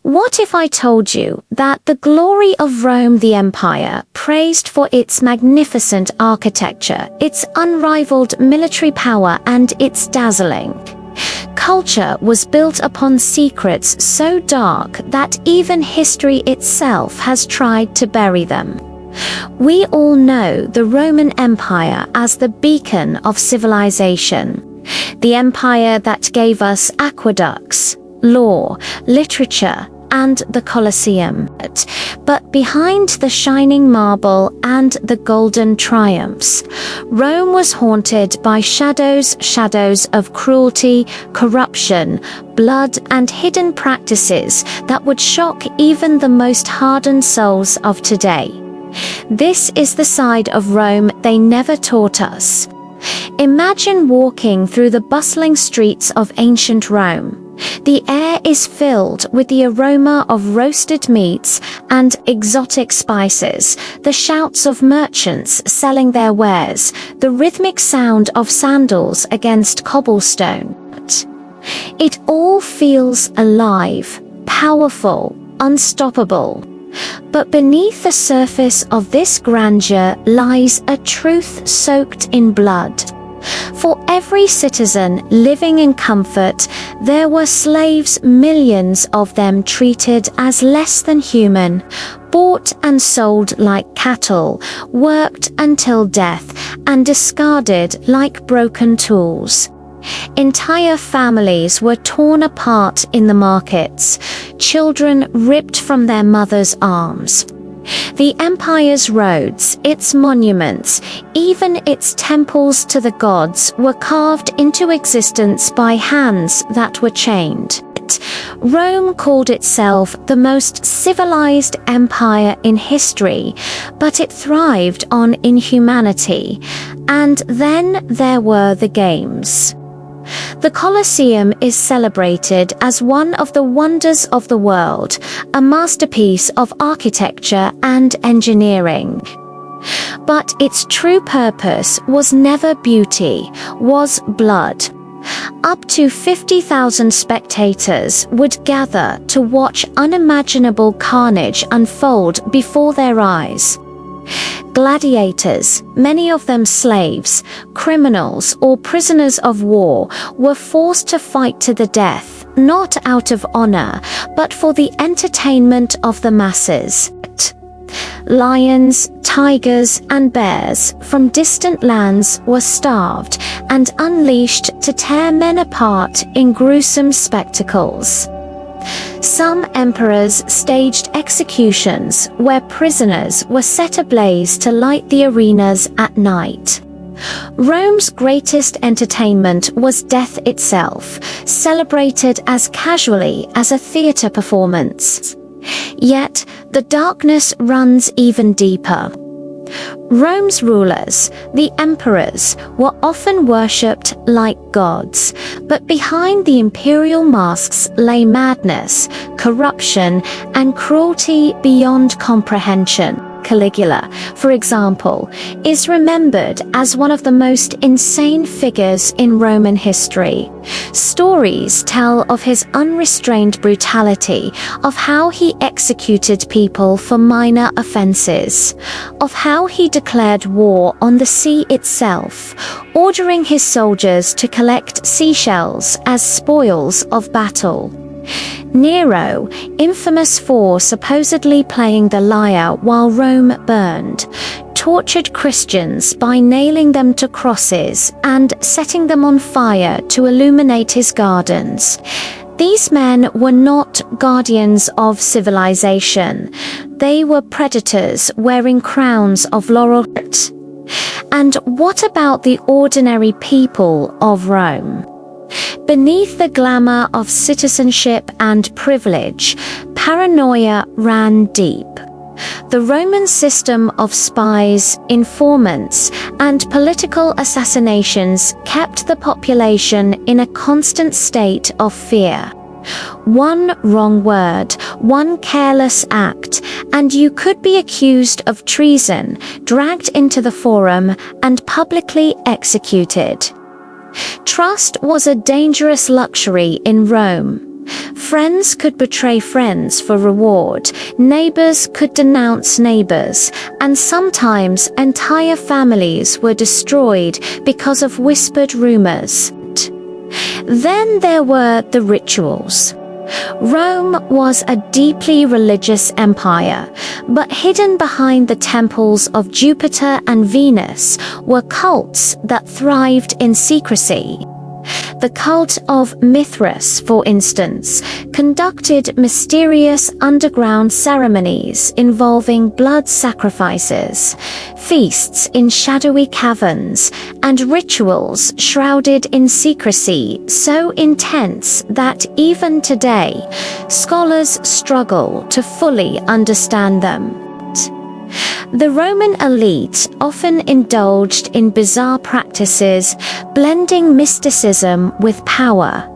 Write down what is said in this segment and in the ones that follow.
What if I told you that the glory of Rome the Empire, praised for its magnificent architecture, its unrivaled military power, and its dazzling culture was built upon secrets so dark that even history itself has tried to bury them? We all know the Roman Empire as the beacon of civilization, the empire that gave us aqueducts, law, literature, and the Colosseum. But behind the shining marble and the golden triumphs, Rome was haunted by shadows of cruelty, corruption, blood, and hidden practices that would shock even the most hardened souls of today. This is the side of Rome they never taught us. Imagine walking through the bustling streets of ancient Rome. The air is filled with the aroma of roasted meats and exotic spices, the shouts of merchants selling their wares, the rhythmic sound of sandals against cobblestone. It all feels alive, powerful, unstoppable. But beneath the surface of this grandeur lies a truth soaked in blood. For every citizen living in comfort, there were slaves, millions of them treated as less than human, bought and sold like cattle, worked until death, and discarded like broken tools. Entire families were torn apart in the markets, children ripped from their mothers' arms. The empire's roads, its monuments, even its temples to the gods were carved into existence by hands that were chained. Rome called itself the most civilized empire in history, but it thrived on inhumanity. And then there were the games. The Colosseum is celebrated as one of the wonders of the world, a masterpiece of architecture and engineering. But its true purpose was never beauty, was blood. Up to 50,000 spectators would gather to watch unimaginable carnage unfold before their eyes. Gladiators, many of them slaves, criminals, or prisoners of war, were forced to fight to the death, not out of honor, but for the entertainment of the masses. Lions, tigers, and bears from distant lands were starved and unleashed to tear men apart in gruesome spectacles. Some emperors staged executions where prisoners were set ablaze to light the arenas at night. Rome's greatest entertainment was death itself, celebrated as casually as a theater performance. Yet, the darkness runs even deeper. Rome's rulers, the emperors, were often worshipped like gods, but behind the imperial masks lay madness, corruption, and cruelty beyond comprehension. Caligula, for example, is remembered as one of the most insane figures in Roman history. Stories tell of his unrestrained brutality, of how he executed people for minor offenses, of how he declared war on the sea itself, ordering his soldiers to collect seashells as spoils of battle. Nero, infamous for supposedly playing the lyre while Rome burned, tortured Christians by nailing them to crosses and setting them on fire to illuminate his gardens. These men were not guardians of civilization. They were predators wearing crowns of laurel. And what about the ordinary people of Rome? Beneath the glamour of citizenship and privilege, paranoia ran deep. The Roman system of spies, informants, and political assassinations kept the population in a constant state of fear. One wrong word, one careless act, and you could be accused of treason, dragged into the forum, and publicly executed. Trust was a dangerous luxury in Rome. Friends could betray friends for reward, neighbors could denounce neighbors, and sometimes entire families were destroyed because of whispered rumors. Then there were the rituals. Rome was a deeply religious empire, but hidden behind the temples of Jupiter and Venus were cults that thrived in secrecy. The cult of Mithras, for instance, conducted mysterious underground ceremonies involving blood sacrifices, feasts in shadowy caverns, and rituals shrouded in secrecy so intense that even today, scholars struggle to fully understand them. The Roman elite often indulged in bizarre practices, blending mysticism with power,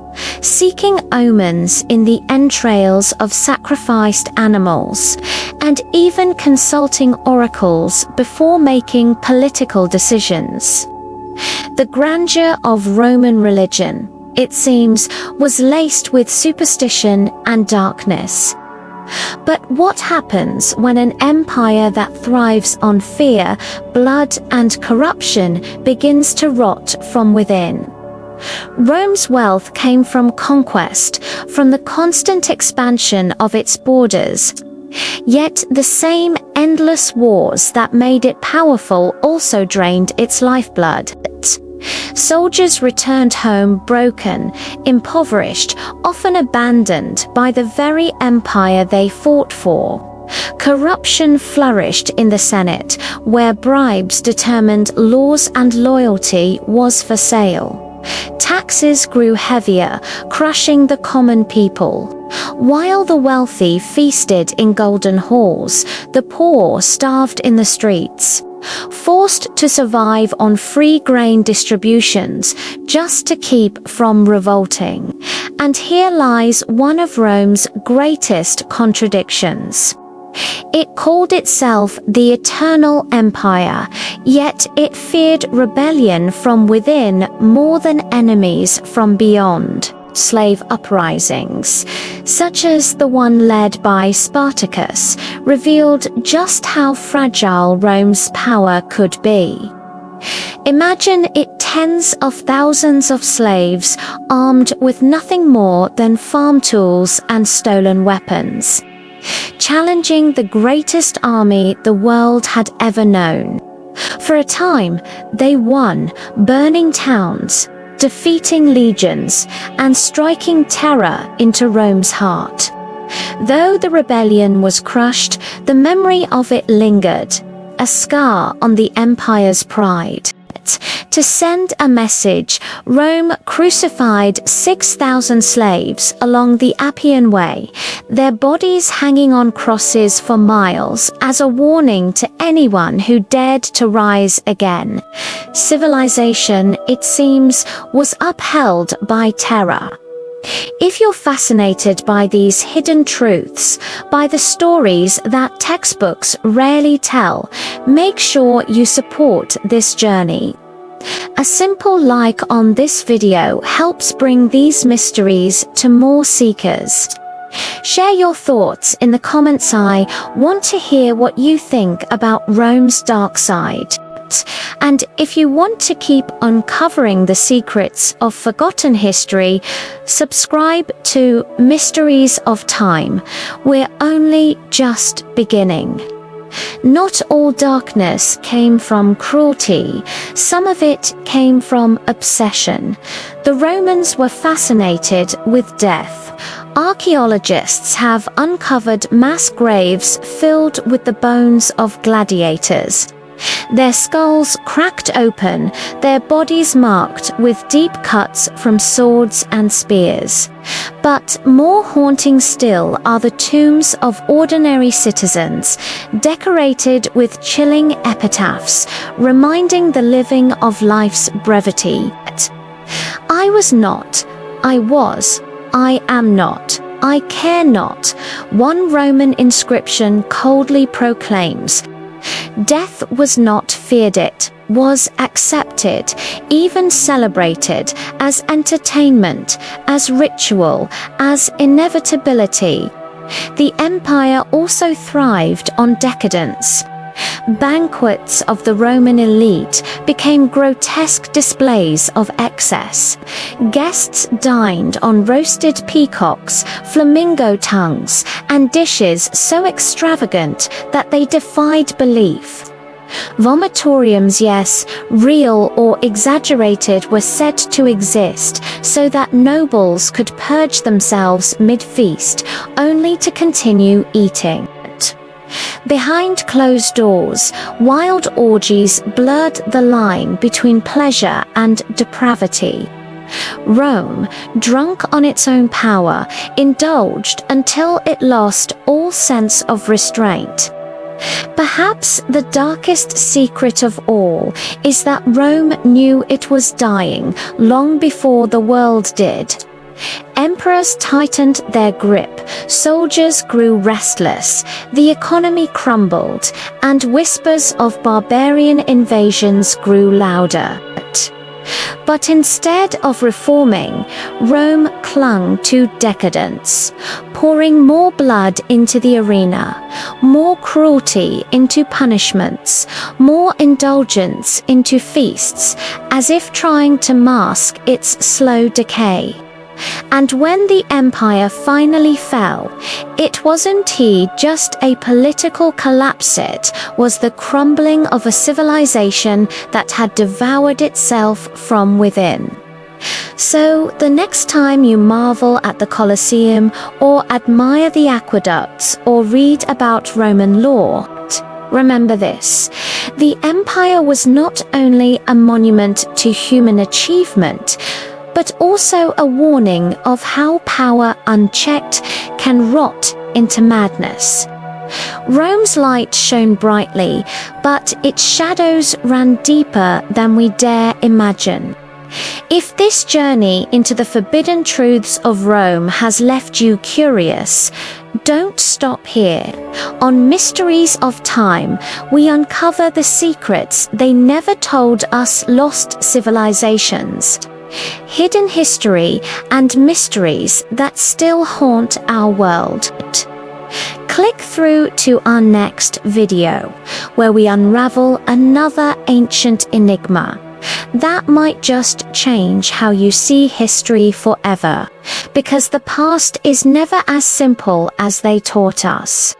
seeking omens in the entrails of sacrificed animals, and even consulting oracles before making political decisions. The grandeur of Roman religion, it seems, was laced with superstition and darkness. But what happens when an empire that thrives on fear, blood, and corruption begins to rot from within? Rome's wealth came from conquest, from the constant expansion of its borders. Yet the same endless wars that made it powerful also drained its lifeblood. Soldiers returned home broken, impoverished, often abandoned by the very empire they fought for. Corruption flourished in the Senate, where bribes determined laws and loyalty was for sale. Taxes grew heavier, crushing the common people. While the wealthy feasted in golden halls, the poor starved in the streets, forced to survive on free grain distributions just to keep from revolting. And here lies one of Rome's greatest contradictions. It called itself the Eternal Empire, yet it feared rebellion from within more than enemies from beyond. Slave uprisings, such as the one led by Spartacus, revealed just how fragile Rome's power could be. Imagine it tens of thousands of slaves armed with nothing more than farm tools and stolen weapons, challenging the greatest army the world had ever known. For a time, they won, burning towns, defeating legions, and striking terror into Rome's heart. Though the rebellion was crushed, the memory of it lingered, a scar on the empire's pride. To send a message, Rome crucified 6,000 slaves along the Appian Way, their bodies hanging on crosses for miles as a warning to anyone who dared to rise again. Civilization, it seems, was upheld by terror. If you're fascinated by these hidden truths, by the stories that textbooks rarely tell, make sure you support this journey. A simple like on this video helps bring these mysteries to more seekers. Share your thoughts in the comments. I want to hear what you think about Rome's dark side. And if you want to keep uncovering the secrets of forgotten history, subscribe to Mysteries of Time. We're only just beginning. Not all darkness came from cruelty. Some of it came from obsession. The Romans were fascinated with death. Archaeologists have uncovered mass graves filled with the bones of gladiators. Their skulls cracked open, their bodies marked with deep cuts from swords and spears. But more haunting still are the tombs of ordinary citizens, decorated with chilling epitaphs, reminding the living of life's brevity. I was not, I was, I am not, I care not, one Roman inscription coldly proclaims. Death was not feared, it was accepted, even celebrated, as entertainment, as ritual, as inevitability. The empire also thrived on decadence. Banquets of the Roman elite became grotesque displays of excess. Guests dined on roasted peacocks, flamingo tongues, and dishes so extravagant that they defied belief. Vomitoriums, yes, real or exaggerated, were said to exist so that nobles could purge themselves mid-feast, only to continue eating. Behind closed doors, wild orgies blurred the line between pleasure and depravity. Rome, drunk on its own power, indulged until it lost all sense of restraint. Perhaps the darkest secret of all is that Rome knew it was dying long before the world did. Emperors tightened their grip, soldiers grew restless, the economy crumbled, and whispers of barbarian invasions grew louder. But instead of reforming, Rome clung to decadence, pouring more blood into the arena, more cruelty into punishments, more indulgence into feasts, as if trying to mask its slow decay. And when the empire finally fell, it wasn't just a political collapse, it was the crumbling of a civilization that had devoured itself from within. So the next time you marvel at the Colosseum, or admire the aqueducts, or read about Roman law, remember this: the empire was not only a monument to human achievement, but also a warning of how power unchecked can rot into madness. Rome's light shone brightly, but its shadows ran deeper than we dare imagine. If this journey into the forbidden truths of Rome has left you curious, don't stop here. On Mysteries of Time, we uncover the secrets they never told us: lost civilizations, hidden history, and mysteries that still haunt our world. Click through to our next video, where we unravel another ancient enigma that might just change how you see history forever, because the past is never as simple as they taught us.